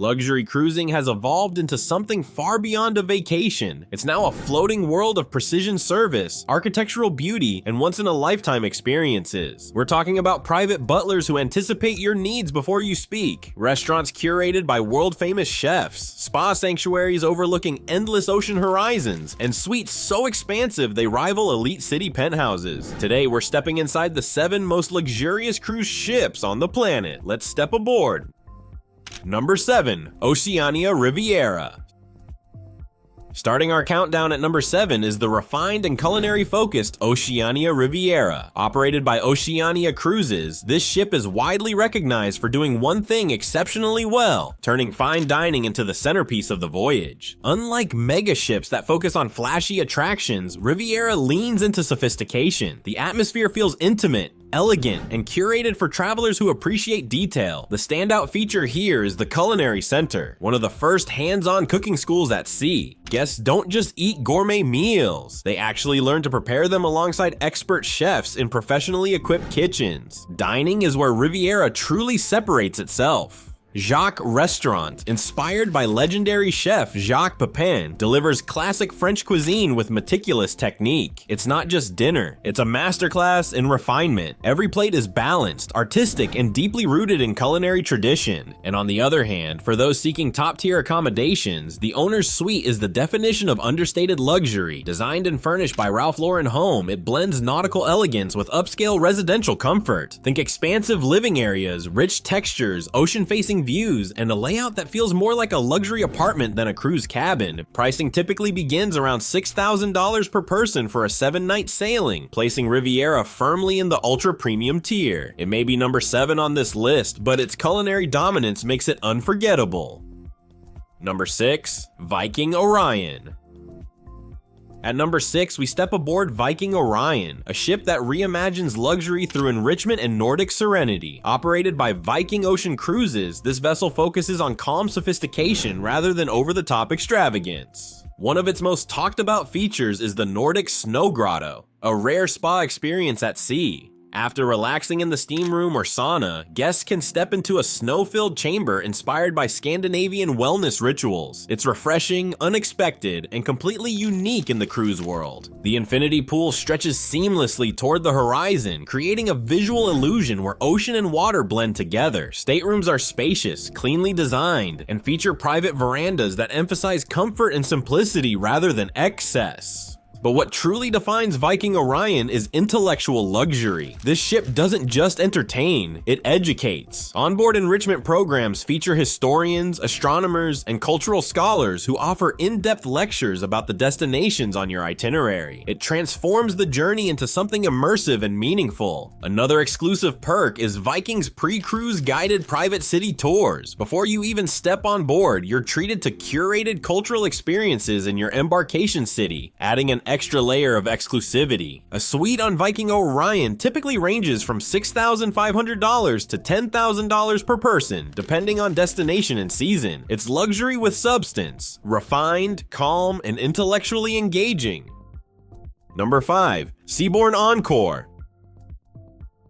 Luxury cruising has evolved into something far beyond a vacation. It's now a floating world of precision service, architectural beauty, and once-in-a-lifetime experiences. We're talking about private butlers who anticipate your needs before you speak, restaurants curated by world-famous chefs, spa sanctuaries overlooking endless ocean horizons, and suites so expansive they rival elite city penthouses. Today, we're stepping inside the 7 most luxurious cruise ships on the planet. Let's step aboard. Number 7. Oceania Riviera. Starting our countdown at number 7 is the refined and culinary-focused Oceania Riviera. Operated by Oceania Cruises, this ship is widely recognized for doing one thing exceptionally well, turning fine dining into the centerpiece of the voyage. Unlike mega ships that focus on flashy attractions, Riviera leans into sophistication. The atmosphere feels intimate, elegant, and curated for travelers who appreciate detail. The standout feature here is the Culinary Center, one of the first hands-on cooking schools at sea. Guests don't just eat gourmet meals, they actually learn to prepare them alongside expert chefs in professionally equipped kitchens. Dining is where Riviera truly separates itself. Jacques Restaurant, inspired by legendary chef Jacques Pepin, delivers classic French cuisine with meticulous technique. It's not just dinner, it's a masterclass in refinement. Every plate is balanced, artistic, and deeply rooted in culinary tradition. And on the other hand, for those seeking top-tier accommodations, the owner's suite is the definition of understated luxury. Designed and furnished by Ralph Lauren Home, it blends nautical elegance with upscale residential comfort. Think expansive living areas, rich textures, ocean-facing views, and a layout that feels more like a luxury apartment than a cruise cabin. Pricing typically begins around $6,000 per person for a 7-night sailing, placing Riviera firmly in the ultra-premium tier. It may be number 7 on this list, but its culinary dominance makes it unforgettable. Number 6. Viking Orion. At number 6, we step aboard Viking Orion, a ship that reimagines luxury through enrichment and Nordic serenity. Operated by Viking Ocean Cruises, this vessel focuses on calm sophistication rather than over-the-top extravagance. One of its most talked about features is the Nordic Snow Grotto, a rare spa experience at sea. After relaxing in the steam room or sauna, guests can step into a snow-filled chamber inspired by Scandinavian wellness rituals. It's refreshing, unexpected, and completely unique in the cruise world. The infinity pool stretches seamlessly toward the horizon, creating a visual illusion where ocean and water blend together. Staterooms are spacious, cleanly designed, and feature private verandas that emphasize comfort and simplicity rather than excess. But what truly defines Viking Orion is intellectual luxury. This ship doesn't just entertain, it educates. Onboard enrichment programs feature historians, astronomers, and cultural scholars who offer in-depth lectures about the destinations on your itinerary. It transforms the journey into something immersive and meaningful. Another exclusive perk is Viking's pre-cruise guided private city tours. Before you even step on board, you're treated to curated cultural experiences in your embarkation city, adding an extra layer of exclusivity. A suite on Viking Orion typically ranges from $6,500 to $10,000 per person, depending on destination and season. It's luxury with substance, refined, calm, and intellectually engaging. Number 5. Seabourn Encore.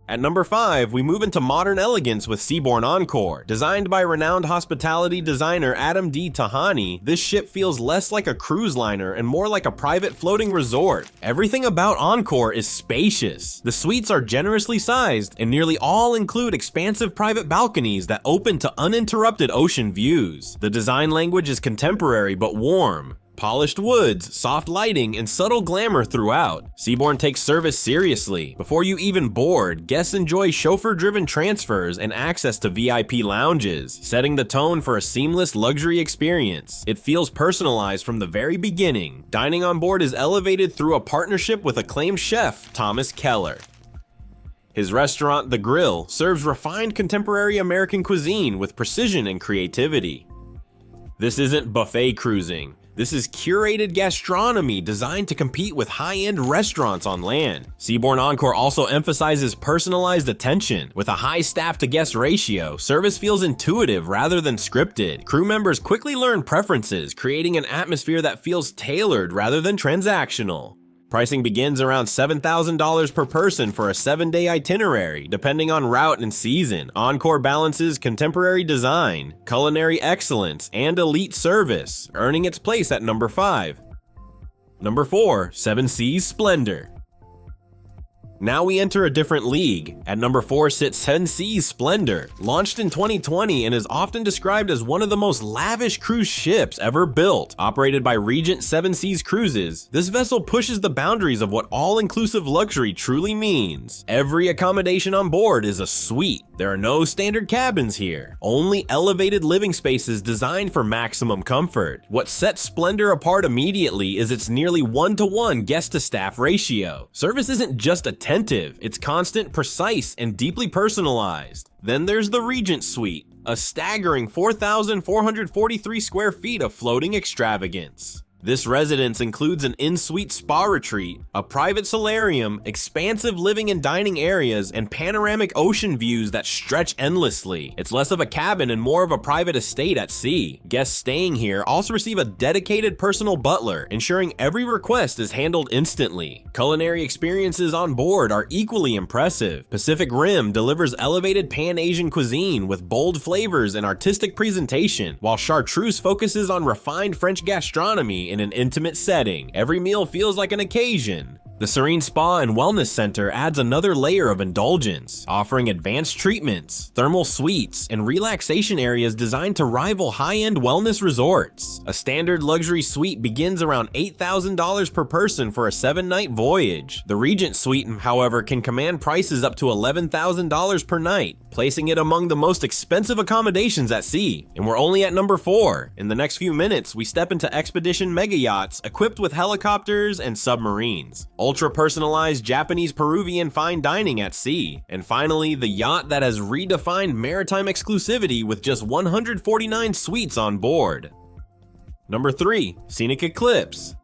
At number 5, we move into modern elegance with Seabourn Encore. Designed by renowned hospitality designer Adam D. Tahani, this ship feels less like a cruise liner and more like a private floating resort. Everything about Encore is spacious. The suites are generously sized, and nearly all include expansive private balconies that open to uninterrupted ocean views. The design language is contemporary but warm. Polished woods, soft lighting, and subtle glamour throughout. Seabourn takes service seriously. Before you even board, guests enjoy chauffeur-driven transfers and access to VIP lounges, setting the tone for a seamless luxury experience. It feels personalized from the very beginning. Dining on board is elevated through a partnership with acclaimed chef Thomas Keller. His restaurant, The Grill, serves refined contemporary American cuisine with precision and creativity. This isn't buffet cruising. This is curated gastronomy designed to compete with high-end restaurants on land. Seabourn Encore also emphasizes personalized attention. With a high staff-to-guest ratio, service feels intuitive rather than scripted. Crew members quickly learn preferences, creating an atmosphere that feels tailored rather than transactional. Pricing begins around $7,000 per person for a 7-day itinerary, depending on route and season. Encore balances contemporary design, culinary excellence, and elite service, earning its place at number 5. Number 4, Seas Splendor. Now we enter a different league. At number 4 sits Seas Splendor. Launched in 2020 and is often described as one of the most lavish cruise ships ever built. Operated by Regent 7 Seas Cruises, this vessel pushes the boundaries of what all-inclusive luxury truly means. Every accommodation on board is a suite. There are no standard cabins here, only elevated living spaces designed for maximum comfort. What sets Splendor apart immediately is its nearly 1-to-1 guest-to-staff ratio. Service isn't just attentive, it's constant, precise, and deeply personalized. Then there's the Regent Suite, a staggering 4,443 square feet of floating extravagance. This residence includes an in-suite spa retreat, a private solarium, expansive living and dining areas, and panoramic ocean views that stretch endlessly. It's less of a cabin and more of a private estate at sea. Guests staying here also receive a dedicated personal butler, ensuring every request is handled instantly. Culinary experiences on board are equally impressive. Pacific Rim delivers elevated Pan-Asian cuisine with bold flavors and artistic presentation, while Chartreuse focuses on refined French gastronomy in an intimate setting. Every meal feels like an occasion. The Serene Spa and Wellness Center adds another layer of indulgence, offering advanced treatments, thermal suites, and relaxation areas designed to rival high-end wellness resorts. A standard luxury suite begins around $8,000 per person for a 7-night voyage. The Regent Suite, however, can command prices up to $11,000 per night, placing it among the most expensive accommodations at sea. And we're only at number 4. In the next few minutes, we step into Expedition mega yachts equipped with helicopters and submarines, ultra-personalized Japanese Peruvian fine dining at sea, and finally, the yacht that has redefined maritime exclusivity with just 149 suites on board. Number 3, Scenic Eclipse.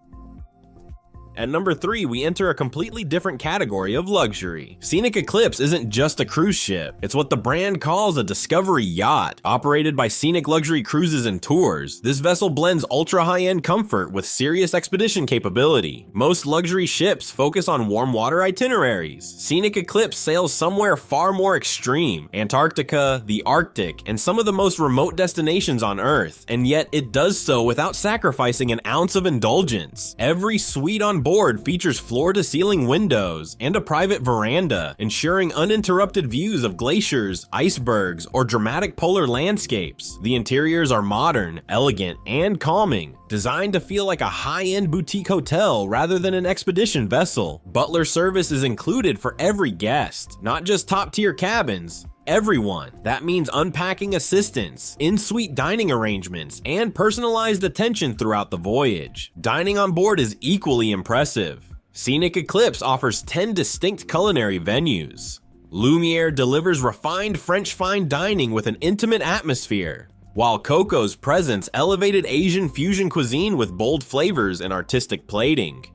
At number 3, we enter a completely different category of luxury. Scenic Eclipse isn't just a cruise ship, it's what the brand calls a discovery yacht. Operated by Scenic Luxury Cruises and Tours, this vessel blends ultra high-end comfort with serious expedition capability. Most luxury ships focus on warm water itineraries. Scenic Eclipse sails somewhere far more extreme, Antarctica, the Arctic, and some of the most remote destinations on Earth, and yet it does so without sacrificing an ounce of indulgence. Every suite on board features floor-to-ceiling windows and a private veranda, ensuring uninterrupted views of glaciers, icebergs, or dramatic polar landscapes. The interiors are modern, elegant, and calming, designed to feel like a high-end boutique hotel rather than an expedition vessel. Butler service is included for every guest, not just top-tier cabins. Everyone. That means unpacking assistance, in-suite dining arrangements, and personalized attention throughout the voyage. Dining on board is equally impressive. Scenic Eclipse offers 10 distinct culinary venues. Lumiere delivers refined French fine dining with an intimate atmosphere, while Coco's presents elevated Asian fusion cuisine with bold flavors and artistic plating.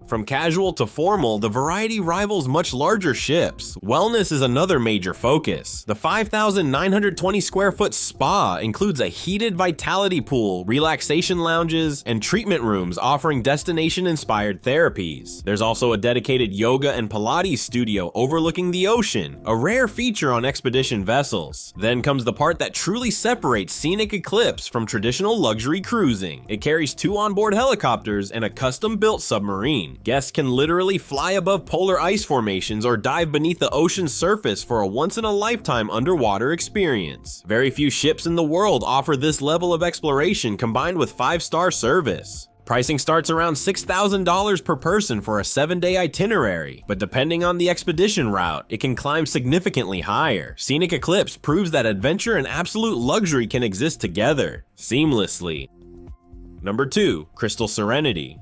From casual to formal, the variety rivals much larger ships. Wellness is another major focus. The 5,920 square foot spa includes a heated vitality pool, relaxation lounges, and treatment rooms offering destination-inspired therapies. There's also a dedicated yoga and Pilates studio overlooking the ocean, a rare feature on expedition vessels. Then comes the part that truly separates Scenic Eclipse from traditional luxury cruising. It carries 2 onboard helicopters and a custom-built submarine. Guests can literally fly above polar ice formations or dive beneath the ocean's surface for a once-in-a-lifetime underwater experience. Very few ships in the world offer this level of exploration combined with 5-star service. Pricing starts around $6,000 per person for a 7-day itinerary, but depending on the expedition route, it can climb significantly higher. Scenic Eclipse proves that adventure and absolute luxury can exist together, seamlessly. Number 2, Crystal Serenity.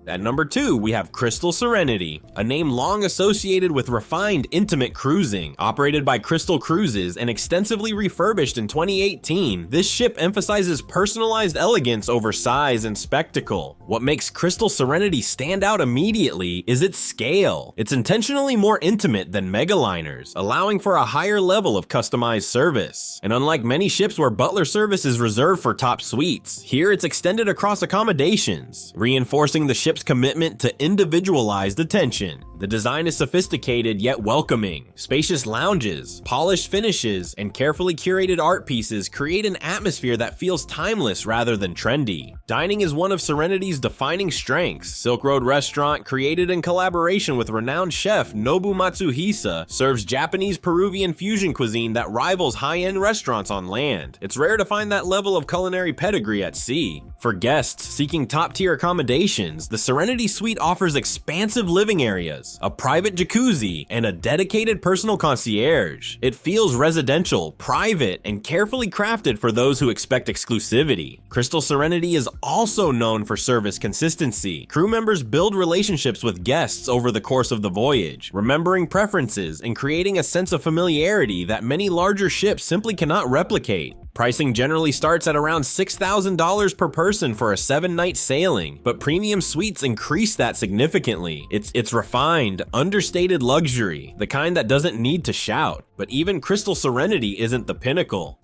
At number 2, we have Crystal Serenity, a name long associated with refined, intimate cruising. Operated by Crystal Cruises and extensively refurbished in 2018, this ship emphasizes personalized elegance over size and spectacle. What makes Crystal Serenity stand out immediately is its scale. It's intentionally more intimate than megaliners, allowing for a higher level of customized service. And unlike many ships where butler service is reserved for top suites, here it's extended across accommodations, reinforcing the ship's commitment to individualized attention. The design is sophisticated yet welcoming. Spacious lounges, polished finishes, and carefully curated art pieces create an atmosphere that feels timeless rather than trendy. Dining is one of Serenity's defining strengths. Silk Road Restaurant, created in collaboration with renowned chef Nobu Matsuhisa, serves Japanese Peruvian fusion cuisine that rivals high-end restaurants on land. It's rare to find that level of culinary pedigree at sea. For guests seeking top-tier accommodations, the Serenity Suite offers expansive living areas, a private jacuzzi, and a dedicated personal concierge. It feels residential, private, and carefully crafted for those who expect exclusivity. Crystal Serenity is also known for service consistency. Crew members build relationships with guests over the course of the voyage, remembering preferences and creating a sense of familiarity that many larger ships simply cannot replicate. Pricing generally starts at around $6,000 per person for a 7-night sailing, but premium suites increase that significantly. It's refined, understated luxury, the kind that doesn't need to shout. But even Crystal Serenity isn't the pinnacle.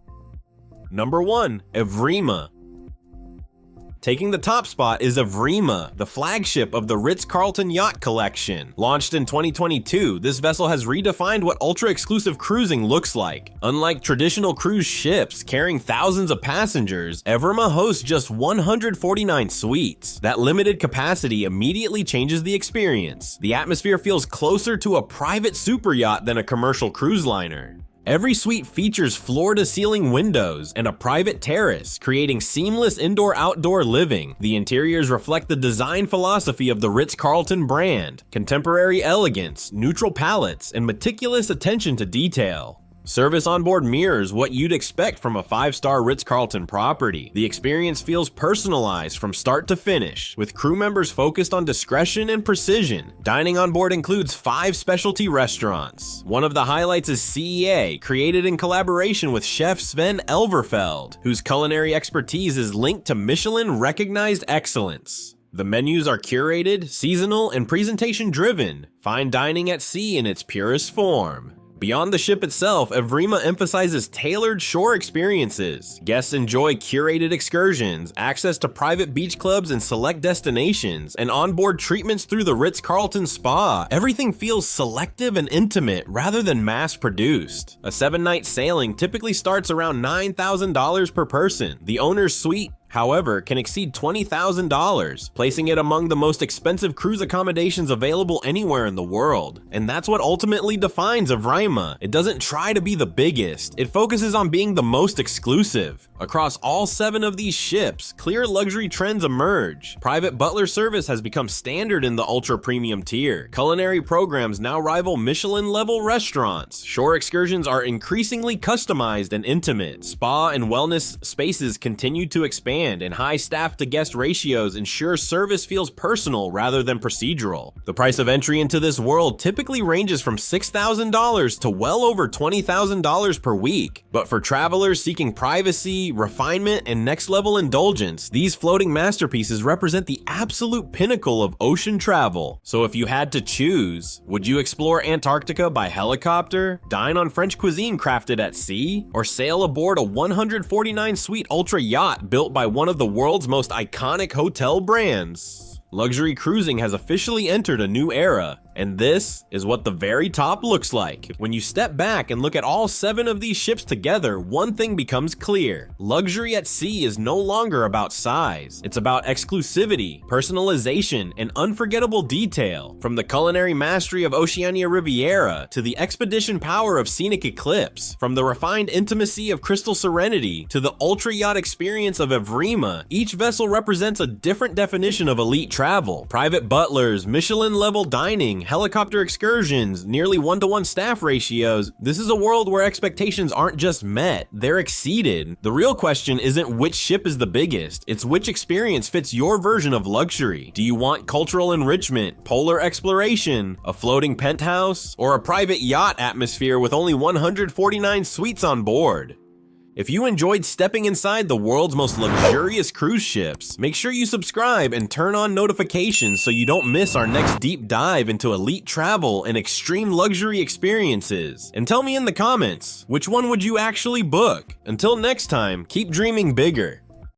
Number 1, Evrima. Taking the top spot is Evrima, the flagship of the Ritz-Carlton Yacht Collection. Launched in 2022, this vessel has redefined what ultra-exclusive cruising looks like. Unlike traditional cruise ships carrying thousands of passengers, Evrima hosts just 149 suites. That limited capacity immediately changes the experience. The atmosphere feels closer to a private superyacht than a commercial cruise liner. Every suite features floor-to-ceiling windows and a private terrace, creating seamless indoor-outdoor living. The interiors reflect the design philosophy of the Ritz-Carlton brand: contemporary elegance, neutral palettes, and meticulous attention to detail. Service on board mirrors what you'd expect from a 5-star Ritz-Carlton property. The experience feels personalized from start to finish, with crew members focused on discretion and precision. Dining on board includes 5 specialty restaurants. One of the highlights is CEA, created in collaboration with chef Sven Elverfeld, whose culinary expertise is linked to Michelin-recognized excellence. The menus are curated, seasonal, and presentation-driven. Fine dining at sea in its purest form. Beyond the ship itself, Evrima emphasizes tailored shore experiences. Guests enjoy curated excursions, access to private beach clubs and select destinations, and onboard treatments through the Ritz-Carlton Spa. Everything feels selective and intimate rather than mass-produced. A 7-night sailing typically starts around $9,000 per person. The owner's suite, however, can exceed $20,000, placing it among the most expensive cruise accommodations available anywhere in the world. And that's what ultimately defines Evrima. It doesn't try to be the biggest, it focuses on being the most exclusive. Across all 7 of these ships, clear luxury trends emerge. Private butler service has become standard in the ultra-premium tier. Culinary programs now rival Michelin-level restaurants. Shore excursions are increasingly customized and intimate. Spa and wellness spaces continue to expand, and high staff-to-guest ratios ensure service feels personal rather than procedural. The price of entry into this world typically ranges from $6,000 to well over $20,000 per week. But for travelers seeking privacy, refinement, and next-level indulgence, these floating masterpieces represent the absolute pinnacle of ocean travel. So if you had to choose, would you explore Antarctica by helicopter, dine on French cuisine crafted at sea, or sail aboard a 149-suite ultra yacht built by one of the world's most iconic hotel brands? Luxury cruising has officially entered a new era, and this is what the very top looks like. When you step back and look at all 7 of these ships together, one thing becomes clear. Luxury at sea is no longer about size. It's about exclusivity, personalization, and unforgettable detail. From the culinary mastery of Oceania Riviera to the expedition power of Scenic Eclipse, from the refined intimacy of Crystal Serenity to the ultra yacht experience of Evrima, each vessel represents a different definition of elite travel. Private butlers, Michelin-level dining, helicopter excursions, nearly 1-to-1 staff ratios, this is a world where expectations aren't just met, they're exceeded. The real question isn't which ship is the biggest, it's which experience fits your version of luxury. Do you want cultural enrichment, polar exploration, a floating penthouse, or a private yacht atmosphere with only 149 suites on board? If you enjoyed stepping inside the world's most luxurious cruise ships, make sure you subscribe and turn on notifications so you don't miss our next deep dive into elite travel and extreme luxury experiences. And tell me in the comments, which one would you actually book? Until next time, keep dreaming bigger.